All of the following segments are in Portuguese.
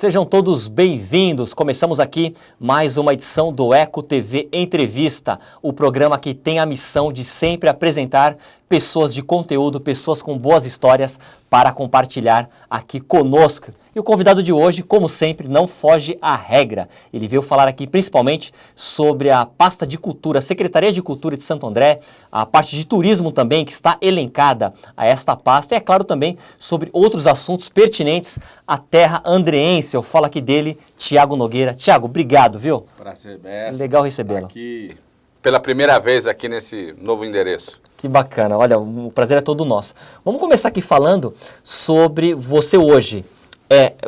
Sejam todos bem-vindos. Começamos aqui mais uma edição do Eco TV Entrevista, o programa que tem a missão de sempre apresentar pessoas de conteúdo, pessoas com boas histórias para compartilhar aqui conosco. E o convidado de hoje, como sempre, não foge à regra. Ele veio falar aqui principalmente sobre a pasta de cultura, a Secretaria de Cultura de Santo André, a parte de turismo também, que está elencada a esta pasta, e é claro também sobre outros assuntos pertinentes à terra andreense. Eu falo aqui dele, Tiago Nogueira. Tiago, obrigado, viu? Prazer, mestre. Legal recebê-lo. Aqui, pela primeira vez aqui nesse novo endereço. Que bacana, olha, o prazer é todo nosso. Vamos começar aqui falando sobre você hoje.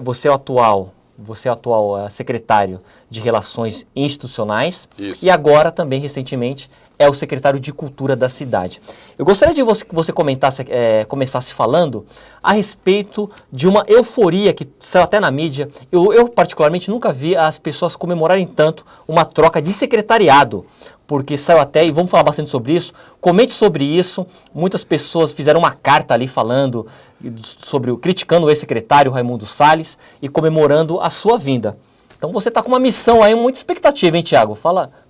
Você é o atual secretário de Relações Institucionais. Isso. E agora também, recentemente, é o secretário de Cultura da cidade. Eu gostaria de que você começasse falando a respeito de uma euforia que saiu até na mídia. Eu particularmente, nunca vi as pessoas comemorarem tanto uma troca de secretariado, porque saiu até, e vamos falar bastante sobre isso, comente sobre isso. Muitas pessoas fizeram uma carta ali falando criticando o ex-secretário Raimundo Salles e comemorando a sua vinda. Então você está com uma missão aí, muita expectativa, hein, Tiago?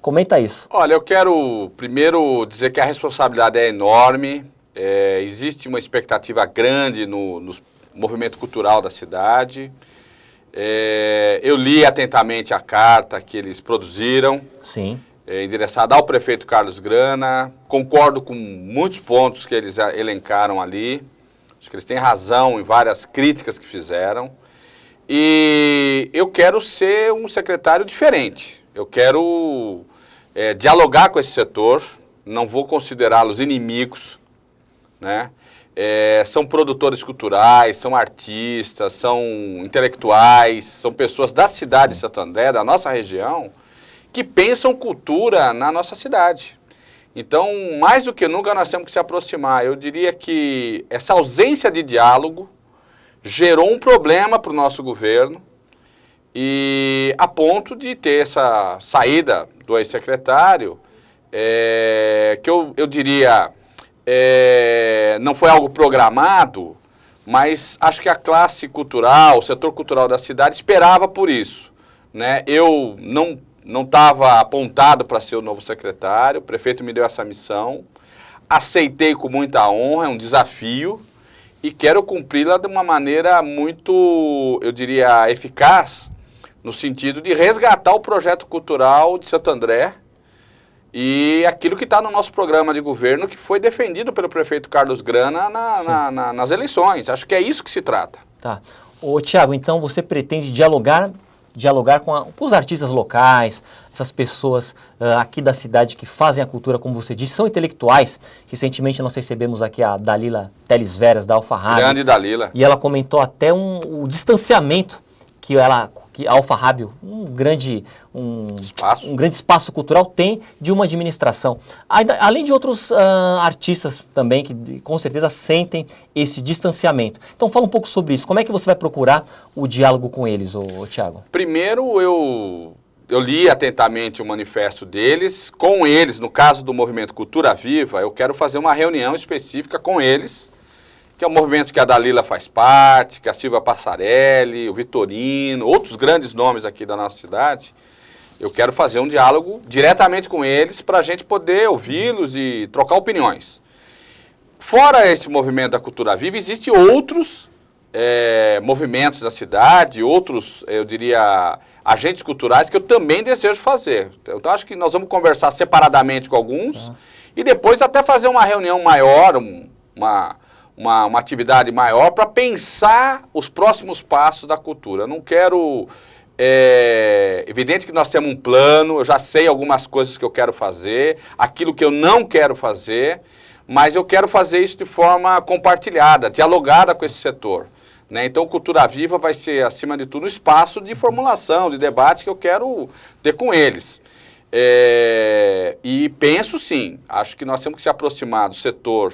Comenta isso. Olha, eu quero primeiro dizer que a responsabilidade é enorme, existe uma expectativa grande no movimento cultural da cidade. Eu li atentamente a carta que eles produziram. Sim. Endereçada ao prefeito Carlos Grana. Concordo com muitos pontos que eles elencaram ali. Acho que eles têm razão em várias críticas que fizeram. E eu quero ser um secretário diferente. Eu quero dialogar com esse setor, não vou considerá-los inimigos, né? São produtores culturais, são artistas, são intelectuais, são pessoas da cidade de Santo André, da nossa região, que pensam cultura na nossa cidade. Então, mais do que nunca, nós temos que se aproximar. Eu diria que essa ausência de diálogo gerou um problema para o nosso governo, e a ponto de ter essa saída do ex-secretário, que eu diria, não foi algo programado, mas acho que a classe cultural, o setor cultural da cidade esperava por isso, né? Eu não estava apontado para ser o novo secretário, o prefeito me deu essa missão, aceitei com muita honra, é um desafio, e quero cumpri-la de uma maneira muito, eu diria, eficaz, no sentido de resgatar o projeto cultural de Santo André e aquilo que está no nosso programa de governo, que foi defendido pelo prefeito Carlos Grana nas eleições. Acho que é isso que se trata. Tá. Ô, Tiago, então você pretende dialogar com os artistas locais, essas pessoas aqui da cidade que fazem a cultura, como você disse, são intelectuais. Recentemente nós recebemos aqui a Dalila Teles Veras, da Alfarrábio. Grande Dalila. E ela comentou até o distanciamento que a Alfarrábio, um grande espaço cultural, tem de uma administração. Além de outros artistas também que com certeza sentem esse distanciamento. Então fala um pouco sobre isso. Como é que você vai procurar o diálogo com eles, Tiago? Primeiro eu li atentamente o manifesto deles. Com eles, no caso do Movimento Cultura Viva, eu quero fazer uma reunião específica com eles, que é um movimento que a Dalila faz parte, que a Silvia Passarelli, o Vitorino, outros grandes nomes aqui da nossa cidade. Eu quero fazer um diálogo diretamente com eles para a gente poder ouvi-los e trocar opiniões. Fora esse movimento da Cultura Viva, existem outros movimentos da cidade, outros, eu diria, agentes culturais que eu também desejo fazer. Então acho que nós vamos conversar separadamente com alguns e depois até fazer uma reunião maior, uma atividade maior para pensar os próximos passos da cultura. Eu não quero... evidente que nós temos um plano, eu já sei algumas coisas que eu quero fazer, aquilo que eu não quero fazer, mas eu quero fazer isso de forma compartilhada, dialogada com esse setor, né? Então, Cultura Viva vai ser, acima de tudo, um espaço de formulação, de debate que eu quero ter com eles. E penso sim, acho que nós temos que se aproximar do setor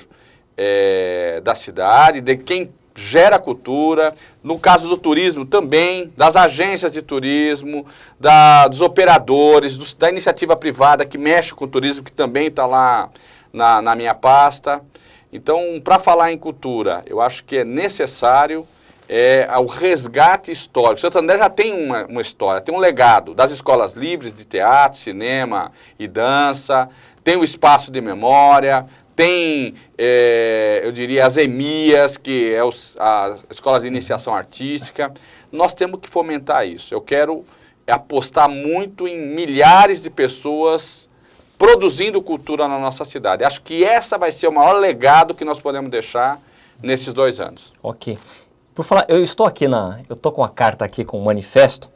da cidade, de quem gera cultura, no caso do turismo também, das agências de turismo, dos operadores, da iniciativa privada que mexe com o turismo, que também está lá na minha pasta. Então, para falar em cultura, eu acho que é necessário o resgate histórico. Santo André já tem uma história, tem um legado das escolas livres de teatro, cinema e dança, tem o espaço de memória, tem, eu diria, as EMIAs, que é as escolas de iniciação artística. Nós temos que fomentar isso. Eu quero apostar muito em milhares de pessoas produzindo cultura na nossa cidade. Acho que essa vai ser o maior legado que nós podemos deixar nesses 2 anos. Ok. Por falar, eu estou com a carta aqui com o manifesto.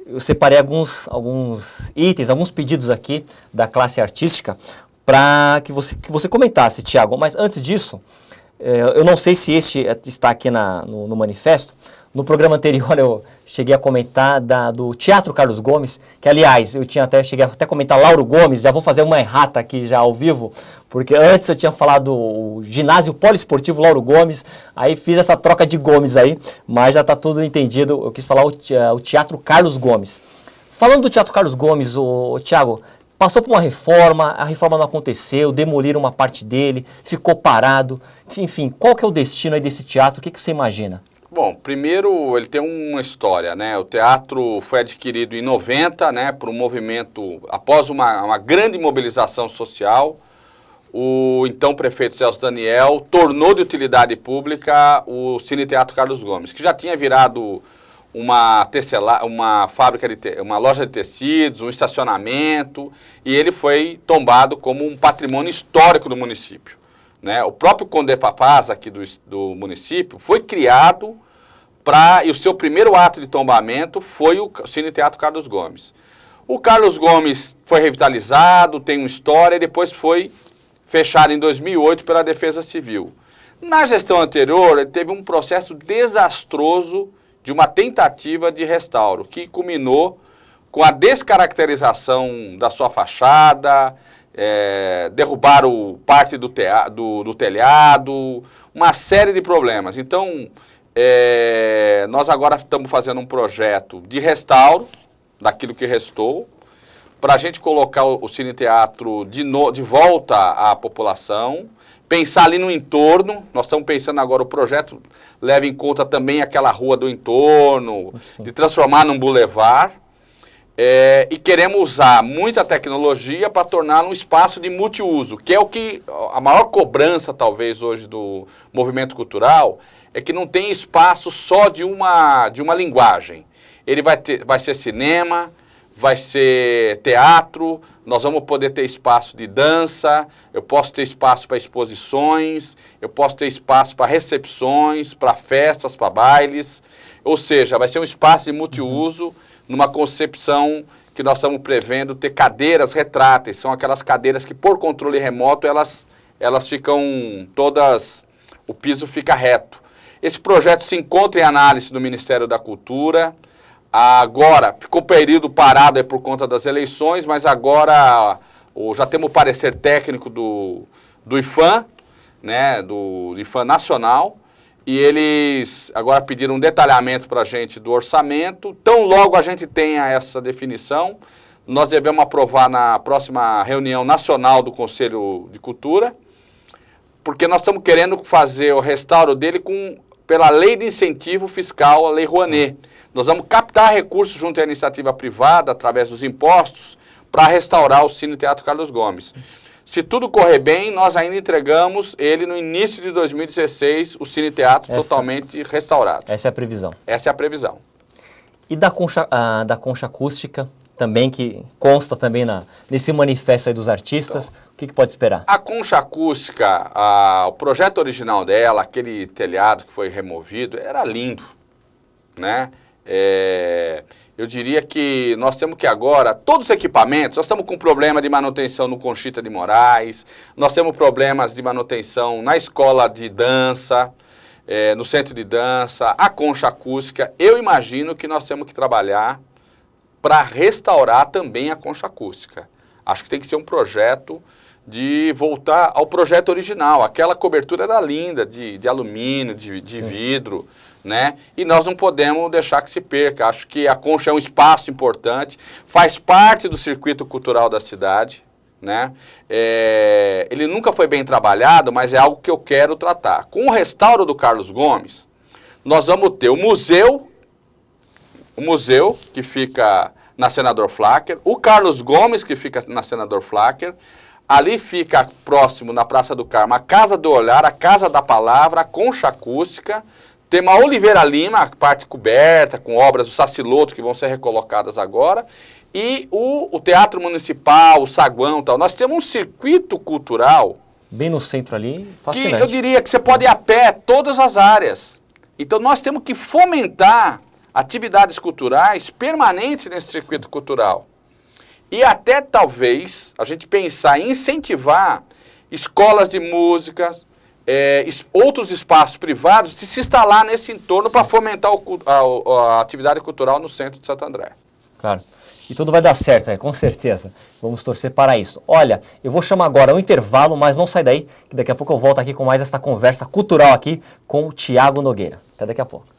Eu separei alguns itens, alguns pedidos aqui da classe artística para que você comentasse, Thiago. Mas antes disso, eu não sei se este está aqui no manifesto. No programa anterior eu cheguei a comentar do Teatro Carlos Gomes, que aliás, cheguei até a comentar Lauro Gomes, já vou fazer uma errata aqui já ao vivo, porque antes eu tinha falado o Ginásio Poliesportivo Lauro Gomes, aí fiz essa troca de Gomes aí, mas já está tudo entendido, eu quis falar o Teatro Carlos Gomes. Falando do Teatro Carlos Gomes, Thiago, passou por uma reforma, a reforma não aconteceu, demoliram uma parte dele, ficou parado, enfim, qual que é o destino aí desse teatro, o que você imagina? Bom, primeiro ele tem uma história, né? O teatro foi adquirido em 90, né, por um movimento, após uma grande mobilização social. O então prefeito Celso Daniel tornou de utilidade pública o Cine Teatro Carlos Gomes, que já tinha virado uma fábrica, uma loja de tecidos, um estacionamento, e ele foi tombado como um patrimônio histórico do município. Né? O próprio Condé Papaz, aqui do município, foi criado e o seu primeiro ato de tombamento foi o Cine Teatro Carlos Gomes. O Carlos Gomes foi revitalizado, tem uma história, e depois foi fechado em 2008 pela Defesa Civil. Na gestão anterior, ele teve um processo desastroso de uma tentativa de restauro, que culminou com a descaracterização da sua fachada, derrubaram parte do telhado, uma série de problemas. Então, nós agora estamos fazendo um projeto de restauro daquilo que restou, para a gente colocar o Cine Teatro de volta à população, pensar ali no entorno. Nós estamos pensando agora, o projeto leva em conta também aquela rua do entorno, de transformar num bulevar. E queremos usar muita tecnologia para torná-lo um espaço de multiuso, que é a maior cobrança, talvez, hoje do movimento cultural, é que não tem espaço só de uma linguagem. Ele vai ser cinema, vai ser teatro, nós vamos poder ter espaço de dança, eu posso ter espaço para exposições, eu posso ter espaço para recepções, para festas, para bailes, ou seja, vai ser um espaço de multiuso, numa concepção que nós estamos prevendo ter cadeiras retráteis, são aquelas cadeiras que por controle remoto elas ficam todas, o piso fica reto. Esse projeto se encontra em análise do Ministério da Cultura. Agora, ficou um período parado por conta das eleições, mas agora já temos o parecer técnico do IPHAN, né, do IPHAN Nacional, e eles agora pediram um detalhamento para a gente do orçamento. Tão logo a gente tenha essa definição, nós devemos aprovar na próxima reunião nacional do Conselho de Cultura, porque nós estamos querendo fazer o restauro dele pela lei de incentivo fiscal, a Lei Rouanet. Nós vamos captar recursos junto à iniciativa privada, através dos impostos, para restaurar o Cine Teatro Carlos Gomes. Se tudo correr bem, nós ainda entregamos ele no início de 2016, o Cine Teatro totalmente restaurado. Essa é a previsão. Essa é a previsão. E da concha acústica, também, que consta também nesse manifesto aí dos artistas, então, o que pode esperar? A concha acústica, o projeto original dela, aquele telhado que foi removido, era lindo, né? Eu diria que nós temos que agora, todos os equipamentos, nós estamos com problema de manutenção no Conchita de Moraes, nós temos problemas de manutenção na escola de dança, no centro de dança, a concha acústica. Eu imagino que nós temos que trabalhar para restaurar também a concha acústica. Acho que tem que ser um projeto de voltar ao projeto original. Aquela cobertura era linda, de alumínio, de vidro, né? E nós não podemos deixar que se perca. Acho que a concha é um espaço importante, faz parte do circuito cultural da cidade, né? Ele nunca foi bem trabalhado, mas é algo que eu quero tratar. Com o restauro do Carlos Gomes, nós vamos ter o museu que fica na Senador Fláquer, o Carlos Gomes, que fica na Senador Fláquer, ali fica próximo, na Praça do Carmo, a Casa do Olhar, a Casa da Palavra, a Concha Acústica, tem uma Oliveira Lima, a parte coberta, com obras do Saciloto, que vão ser recolocadas agora, e o Teatro Municipal, o Saguão e tal. Nós temos um circuito cultural... Bem no centro ali, fascinante. Que eu diria que você pode ir a pé todas as áreas. Então nós temos que fomentar atividades culturais permanentes nesse circuito cultural. E até talvez a gente pensar em incentivar escolas de música, outros espaços privados de se instalar nesse entorno para fomentar a atividade cultural no centro de Santo André. Claro. E tudo vai dar certo, com certeza. Vamos torcer para isso. Olha, eu vou chamar agora um intervalo, mas não sai daí, que daqui a pouco eu volto aqui com mais esta conversa cultural aqui com o Thiago Nogueira. Até daqui a pouco.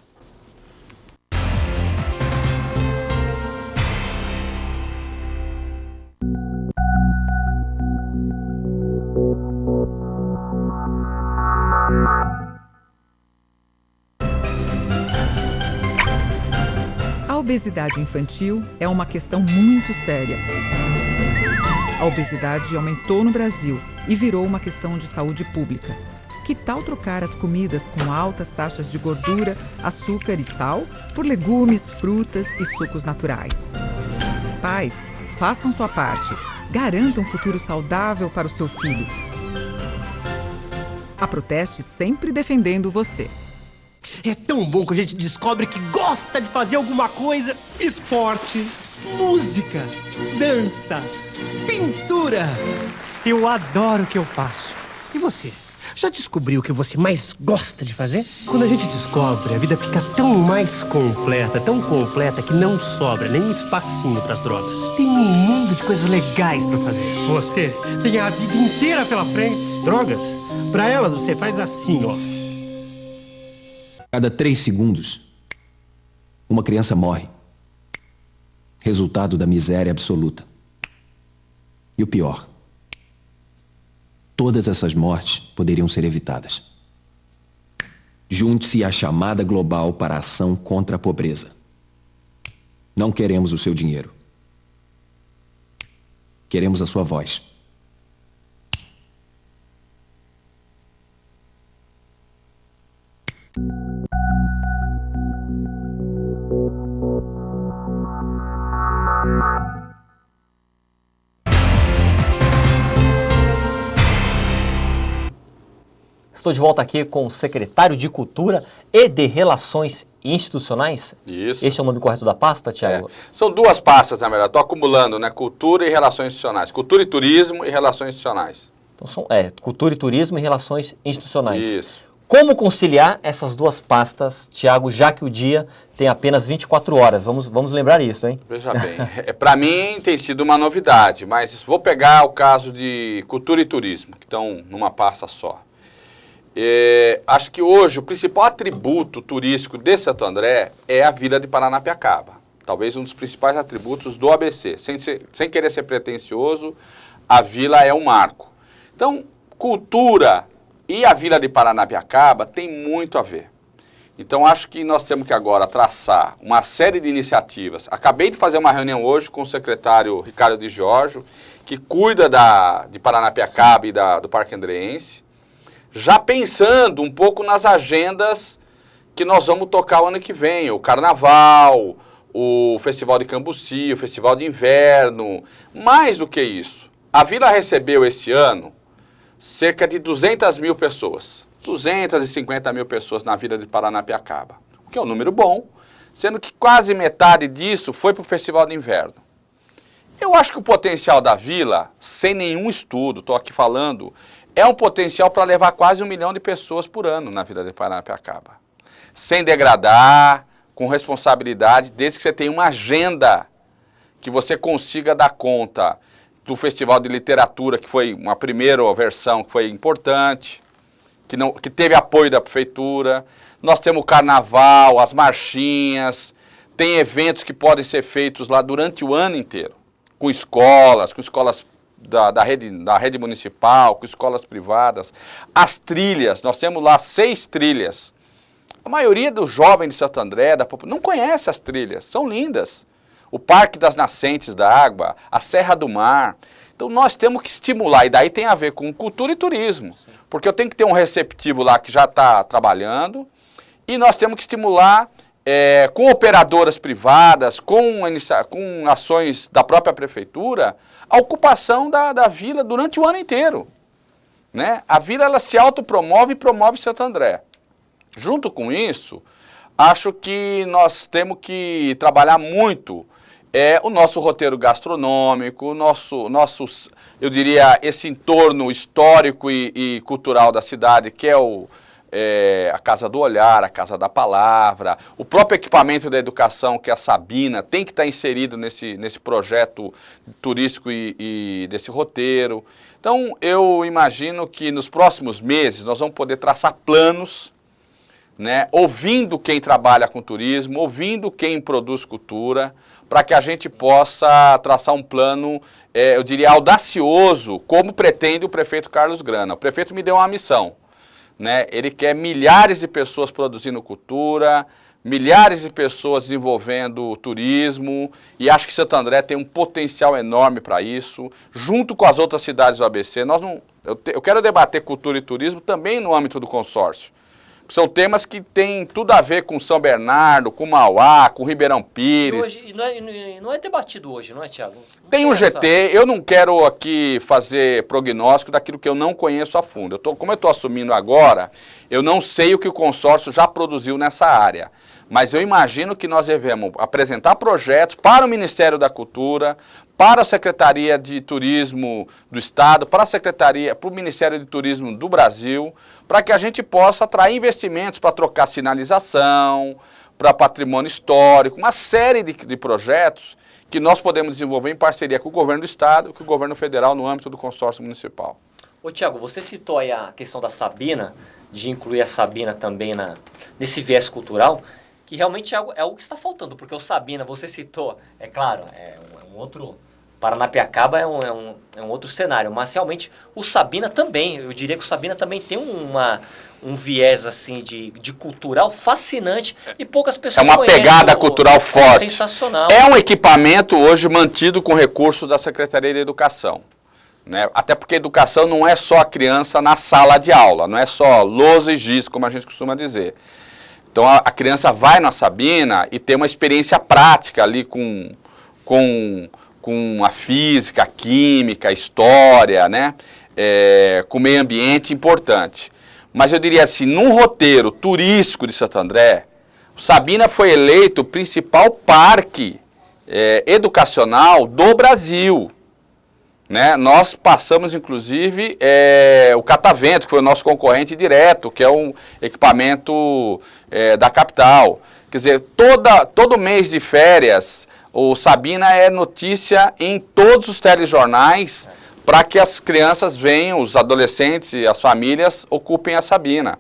A obesidade infantil é uma questão muito séria. A obesidade aumentou no Brasil e virou uma questão de saúde pública. Que tal trocar as comidas com altas taxas de gordura, açúcar e sal por legumes, frutas e sucos naturais? Pais, façam sua parte. Garantam um futuro saudável para o seu filho. A Proteste sempre defendendo você. É tão bom que a gente descobre que gosta de fazer alguma coisa. Esporte, música, dança, pintura. Eu adoro o que eu faço. E você? Já descobriu o que você mais gosta de fazer? Quando a gente descobre, a vida fica tão mais completa, tão completa que não sobra nem um espacinho pras drogas. Tem um mundo de coisas legais pra fazer. Você tem a vida inteira pela frente. Drogas? Pra elas você faz assim, ó. Cada 3 segundos, uma criança morre. Resultado da miséria absoluta. E o pior, todas essas mortes poderiam ser evitadas. Junte-se à chamada global para a ação contra a pobreza. Não queremos o seu dinheiro. Queremos a sua voz. Estou de volta aqui com o secretário de Cultura e de Relações Institucionais. Isso. Este é o nome correto da pasta, Thiago? São 2 pastas, na verdade. Estou acumulando, né? Cultura e Relações Institucionais. Cultura e Turismo e Relações Institucionais. Então são Cultura e Turismo e Relações Institucionais. Isso. Como conciliar essas 2 pastas, Thiago, já que o dia tem apenas 24 horas? Vamos lembrar isso, hein? Veja bem, para mim tem sido uma novidade, mas vou pegar o caso de Cultura e Turismo, que estão numa pasta só. Acho que hoje o principal atributo turístico de Santo André é a Vila de Paranapiacaba. Talvez um dos principais atributos do ABC. Sem querer ser pretensioso, a vila é um marco. Então, cultura e a Vila de Paranapiacaba tem muito a ver. Então, acho que nós temos que agora traçar uma série de iniciativas. Acabei de fazer uma reunião hoje com o secretário Ricardo de Giorgio, que cuida de Paranapiacaba e do Parque Andreense, já pensando um pouco nas agendas que nós vamos tocar o ano que vem, o Carnaval, o Festival de Cambuci, o Festival de Inverno. Mais do que isso, a Vila recebeu esse ano cerca de 200 mil pessoas, 250 mil pessoas na Vila de Paranapiacaba, o que é um número bom, sendo que quase metade disso foi para o Festival de Inverno. Eu acho que o potencial da Vila, sem nenhum estudo, estou aqui falando, é um potencial para levar quase 1 milhão de pessoas por ano na Vila de Paranapiacaba. Sem degradar, com responsabilidade, desde que você tenha uma agenda que você consiga dar conta do Festival de Literatura, que foi uma primeira versão que foi importante, que teve apoio da Prefeitura. Nós temos o Carnaval, as marchinhas, tem eventos que podem ser feitos lá durante o ano inteiro, com escolas da rede municipal, com escolas privadas. As trilhas, nós temos lá 6 trilhas A maioria dos jovens de Santo André não conhece as trilhas, são lindas. O Parque das Nascentes da Água, a Serra do Mar. Então nós temos que estimular, e daí tem a ver com cultura e turismo. Porque eu tenho que ter um receptivo lá que já está trabalhando, e nós temos que estimular com operadoras privadas, com ações da própria prefeitura, a ocupação da vila durante o ano inteiro. Né? A vila ela se autopromove e promove Santo André. Junto com isso, acho que nós temos que trabalhar muito o nosso roteiro gastronômico, eu diria, esse entorno histórico e cultural da cidade, que é a Casa do Olhar, a Casa da Palavra, o próprio equipamento da educação, que é a Sabina, tem que estar inserido nesse projeto turístico e desse roteiro. Então, eu imagino que nos próximos meses nós vamos poder traçar planos, né, ouvindo quem trabalha com turismo, ouvindo quem produz cultura, para que a gente possa traçar um plano, eu diria, audacioso, como pretende o prefeito Carlos Grana. O prefeito me deu uma missão, né? Ele quer milhares de pessoas produzindo cultura, milhares de pessoas desenvolvendo turismo, e acho que Santo André tem um potencial enorme para isso, junto com as outras cidades do ABC. Eu quero debater cultura e turismo também no âmbito do consórcio. São temas que têm tudo a ver com São Bernardo, com Mauá, com Ribeirão Pires. Não é debatido hoje, não é, Thiago? Tem um GT, eu não quero aqui fazer prognóstico daquilo que eu não conheço a fundo. Como eu estou assumindo agora, eu não sei o que o consórcio já produziu nessa área. Mas eu imagino que nós devemos apresentar projetos para o Ministério da Cultura, para a Secretaria de Turismo do Estado, para o Ministério de Turismo do Brasil, para que a gente possa atrair investimentos para trocar sinalização, para patrimônio histórico, uma série de projetos que nós podemos desenvolver em parceria com o governo do Estado e com o governo federal no âmbito do consórcio municipal. Ô, Thiago, você citou aí a questão da Sabina, de incluir a Sabina também nesse viés cultural, que realmente é algo que está faltando, porque o Sabina, você citou, é claro, é um outro... Paranapiacaba é um outro cenário, mas realmente o Sabina também, eu diria que o Sabina também tem um viés assim de cultural fascinante e poucas pessoas conhecem. É uma pegada cultural forte. Sensacional. É um equipamento hoje mantido com recursos da Secretaria de Educação. Né? Até porque a educação não é só a criança na sala de aula, não é só lousa e giz, como a gente costuma dizer. Então a criança vai na Sabina e tem uma experiência prática ali com a física, a química, a história, né? Com o meio ambiente importante. Mas eu diria assim, num roteiro turístico de Santo André, o Sabina foi eleito o principal parque educacional do Brasil. Né? Nós passamos, inclusive, o Catavento, que foi o nosso concorrente direto, que é um equipamento da capital. Quer dizer, todo mês de férias, o Sabina é notícia em todos os telejornais para que as crianças venham, os adolescentes e as famílias ocupem a Sabina.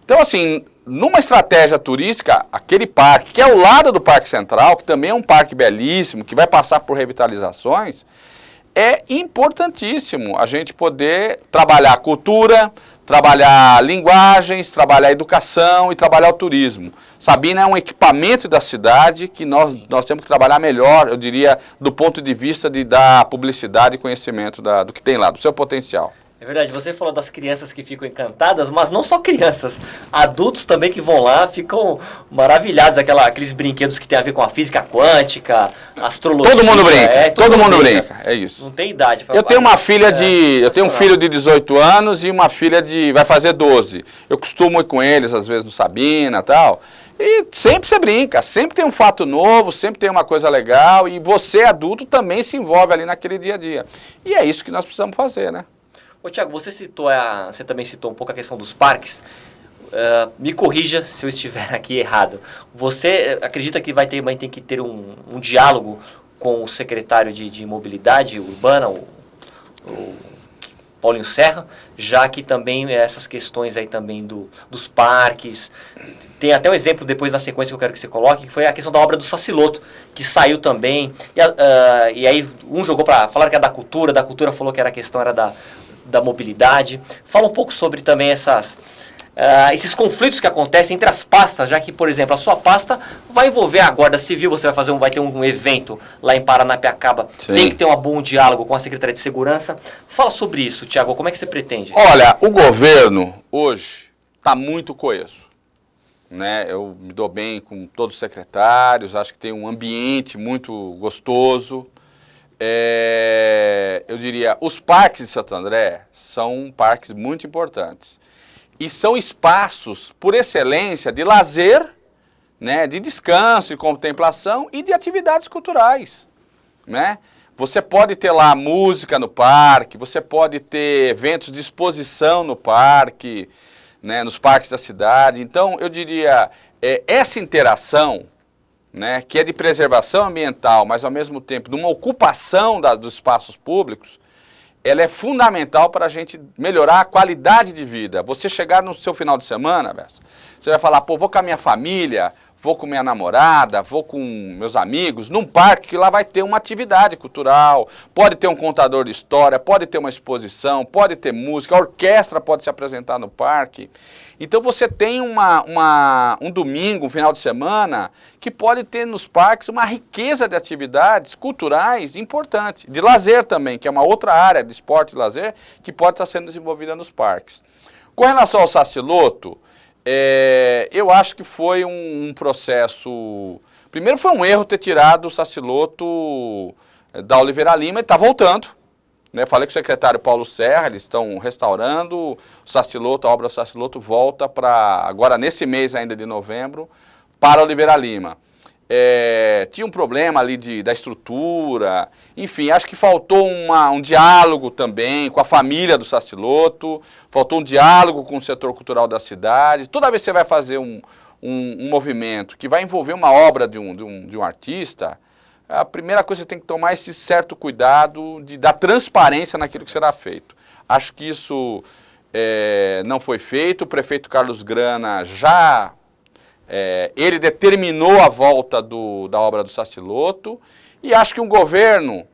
Então, assim, numa estratégia turística, aquele parque, que é ao lado do Parque Central, que também é um parque belíssimo, que vai passar por revitalizações, é importantíssimo a gente poder trabalhar cultura, trabalhar linguagens, trabalhar educação e trabalhar o turismo. Sabina é um equipamento da cidade que nós temos que trabalhar melhor, eu diria, do ponto de vista de dar publicidade e conhecimento do que tem lá, do seu potencial. É verdade, você falou das crianças que ficam encantadas, mas não só crianças, adultos também que vão lá ficam maravilhados, aqueles brinquedos que tem a ver com a física quântica, astrologia. Todo mundo brinca, todo mundo brinca, é isso. Não tem idade para. Eu tenho uma filha eu tenho um filho de 18 anos e uma filha vai fazer 12. Eu costumo ir com eles, às vezes, no Sabina e tal. E sempre você brinca, sempre tem um fato novo, sempre tem uma coisa legal, e você, adulto, também se envolve ali naquele dia a dia. E é isso que nós precisamos fazer, né? Ô, Thiago, você também citou um pouco a questão dos parques. Me corrija se eu estiver aqui errado. Você acredita que vai ter que ter um diálogo com o secretário de Mobilidade Urbana, o Paulinho Serra, já que também essas questões aí também dos parques, tem até um exemplo depois na sequência que eu quero que você coloque, que foi a questão da obra do Saciloto, que saiu também, e aí um jogou para falar que era da cultura falou que a questão era da mobilidade. Fala um pouco sobre também esses conflitos que acontecem entre as pastas, já que, por exemplo, a sua pasta vai envolver a Guarda Civil, você vai ter um evento lá em Paranapiacaba, Sim. tem que ter um bom diálogo com a Secretaria de Segurança. Fala sobre isso, Tiago, como é que você pretende? Olha, o governo hoje está muito coeso, né? Eu me dou bem com todos os secretários, acho que tem um ambiente muito gostoso. Eu diria, os parques de Santo André são parques muito importantes. E são espaços, por excelência, de lazer, né, de descanso, de contemplação e de atividades culturais, né? Você pode ter lá música no parque, você pode ter eventos de exposição no parque, né, nos parques da cidade. Então, eu diria, essa interação, né, que é de preservação ambiental, mas ao mesmo tempo de uma ocupação dos espaços públicos, ela é fundamental para a gente melhorar a qualidade de vida. Você chegar no seu final de semana, você vai falar, pô, vou com a minha família, vou com minha namorada, vou com meus amigos, num parque que lá vai ter uma atividade cultural, pode ter um contador de história, pode ter uma exposição, pode ter música, a orquestra pode se apresentar no parque. Então você tem um domingo, um final de semana, que pode ter nos parques uma riqueza de atividades culturais importantes. De lazer também, que é uma outra área de esporte e lazer, que pode estar sendo desenvolvida nos parques. Com relação ao Saciloto, eu acho que foi um processo... Primeiro foi um erro ter tirado o Saciloto da Oliveira Lima, ele está voltando. Né, falei com o secretário Paulo Serra, eles estão restaurando o Saciloto, a obra do Saciloto volta para, agora nesse mês ainda de novembro, para Oliveira Lima. Tinha um problema ali da estrutura, enfim, acho que faltou um diálogo também com a família do Saciloto, faltou um diálogo com o setor cultural da cidade. Toda vez que você vai fazer um movimento que vai envolver uma obra de um artista, a primeira coisa que você tem que tomar é esse certo cuidado de dar transparência naquilo que será feito. Acho que isso não foi feito. O prefeito Carlos Grana ele determinou a volta da obra do Saciloto, e acho que um governo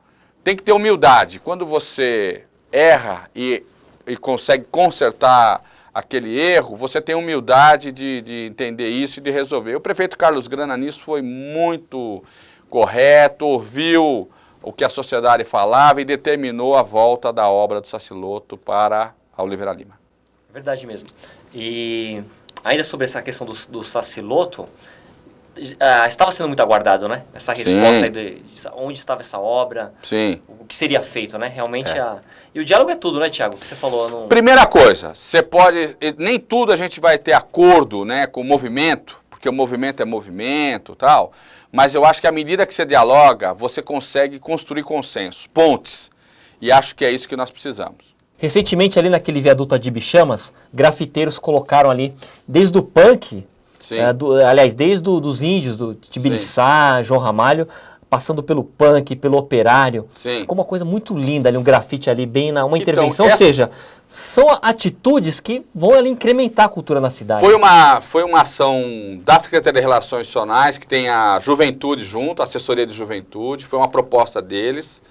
tem que ter humildade. Quando você erra e consegue consertar aquele erro, você tem humildade de entender isso e de resolver. O prefeito Carlos Grana nisso foi muito correto, ouviu o que a sociedade falava e determinou a volta da obra do Saciloto para a Oliveira Lima. É verdade mesmo. E ainda sobre essa questão do Saciloto, estava sendo muito aguardado, né? Essa resposta aí de onde estava essa obra, Sim. O que seria feito, né? Realmente E o diálogo é tudo, né, Tiago? Que você falou. Primeira coisa, você pode... Nem tudo a gente vai ter acordo, né, com o movimento, porque o movimento é movimento e tal, mas eu acho que à medida que você dialoga, você consegue construir consensos, pontes, e acho que é isso que nós precisamos. Recentemente, ali naquele viaduto Adib Chamas, grafiteiros colocaram ali, desde o punk, aliás, desde os índios, do Tibiriçá, João Ramalho, passando pelo punk, pelo operário. Sim. Ficou uma coisa muito linda ali, um grafite ali, uma intervenção. Ou seja, são atitudes que vão ali incrementar a cultura na cidade. Foi uma ação da Secretaria de Relações Institucionais, que tem a juventude junto, a assessoria de juventude, foi uma proposta deles.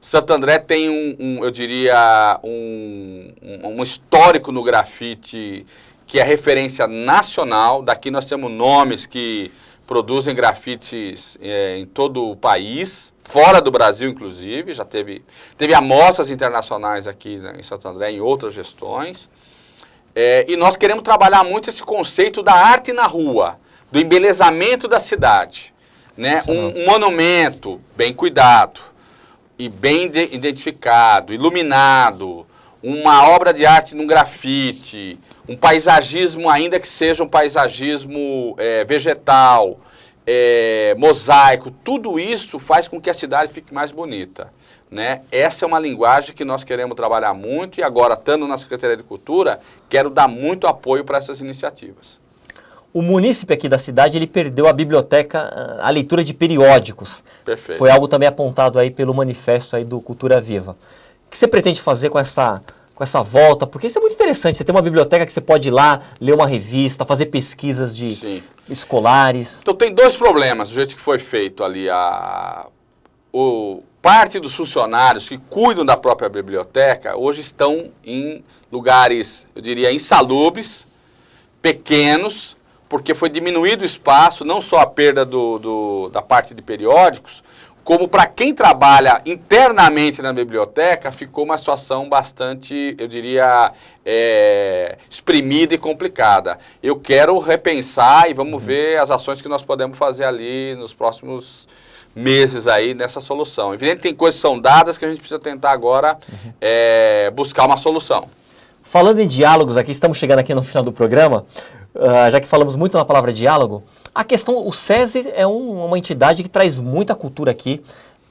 Santo André tem eu diria, um histórico no grafite que é referência nacional. Daqui nós temos nomes que produzem grafites em todo o país, fora do Brasil inclusive, já teve amostras internacionais aqui, né, em Santo André, em outras gestões. E nós queremos trabalhar muito esse conceito da arte na rua, do embelezamento da cidade, né? Um monumento bem cuidado e bem identificado, iluminado, uma obra de arte num grafite, um paisagismo, ainda que seja um paisagismo vegetal, mosaico, tudo isso faz com que a cidade fique mais bonita, né? Essa é uma linguagem que nós queremos trabalhar muito, e agora, estando na Secretaria de Cultura, quero dar muito apoio para essas iniciativas. O munícipe aqui da cidade, ele perdeu a biblioteca, a leitura de periódicos. Perfeito. Foi algo também apontado aí pelo manifesto aí do Cultura Viva. O que você pretende fazer com essa volta? Porque isso é muito interessante. Você tem uma biblioteca que você pode ir lá, ler uma revista, fazer pesquisas escolares. Então tem dois problemas do jeito que foi feito ali. Parte dos funcionários que cuidam da própria biblioteca hoje estão em lugares, eu diria, insalubres, pequenos, porque foi diminuído o espaço, não só a perda da parte de periódicos, como para quem trabalha internamente na biblioteca, ficou uma situação bastante, eu diria, exprimida e complicada. Eu quero repensar e vamos ver as ações que nós podemos fazer ali nos próximos meses aí nessa solução. Evidente que tem coisas que são dadas que a gente precisa tentar agora buscar uma solução. Falando em diálogos aqui, estamos chegando aqui no final do programa, já que falamos muito na palavra diálogo, a questão, o SESI é uma entidade que traz muita cultura aqui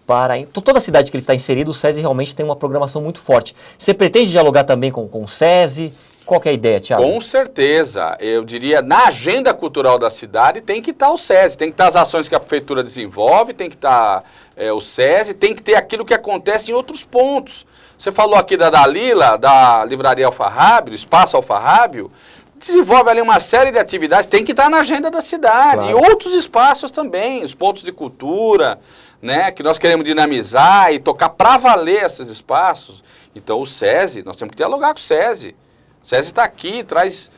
para toda a cidade que ele está inserido. O SESI realmente tem uma programação muito forte. Você pretende dialogar também com o SESI? Qual que é a ideia, Thiago? Com certeza, eu diria, na agenda cultural da cidade tem que estar o SESI, tem que estar as ações que a prefeitura desenvolve, tem que estar o SESI, tem que ter aquilo que acontece em outros pontos. Você falou aqui da Dalila, da Livraria Alfarrábio, Espaço Alfarrábio, desenvolve ali uma série de atividades, tem que estar na agenda da cidade. Claro. E outros espaços também, os pontos de cultura, né, que nós queremos dinamizar e tocar para valer esses espaços. Então o SESI, nós temos que dialogar com o SESI. O SESI está aqui, traz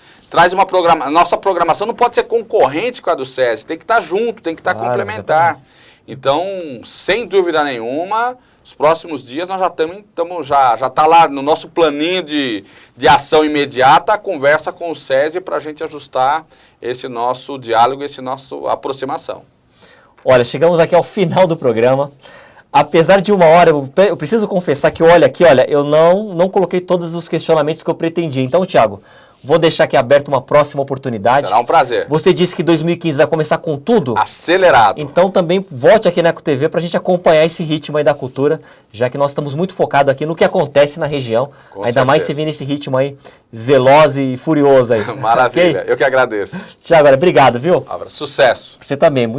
uma programação. Nossa programação não pode ser concorrente com a do SESI, tem que estar junto, tem que estar complementar. Exatamente. Então, sem dúvida nenhuma, os próximos dias nós já está lá no nosso planinho de ação imediata a conversa com o SESI para a gente ajustar esse nosso diálogo, essa nossa aproximação. Olha, chegamos aqui ao final do programa. Apesar de 1 hora, eu preciso confessar que, olha, eu não coloquei todos os questionamentos que eu pretendia. Então, Thiago, vou deixar aqui aberto uma próxima oportunidade. Será um prazer. Você disse que 2015 vai começar com tudo. Acelerado. Então também volte aqui na Eco TV para a gente acompanhar esse ritmo aí da cultura, já que nós estamos muito focados aqui no que acontece na região. Com Ainda certeza. Mais se vir nesse ritmo aí, veloz e furioso aí. Maravilha, okay? Eu que agradeço. Thiago, obrigado, viu? Sucesso. Você também,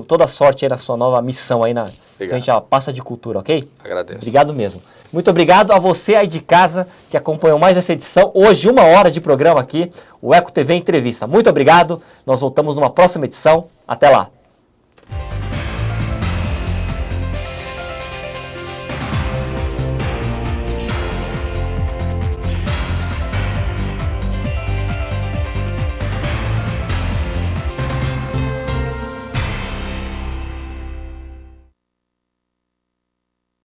toda sorte aí na sua nova missão aí na frente à pasta de cultura, ok? Agradeço. Obrigado mesmo. Muito obrigado a você aí de casa que acompanhou mais essa edição. Hoje, 1 hora de programa aqui, o Eco TV Entrevista. Muito obrigado. Nós voltamos numa próxima edição. Até lá.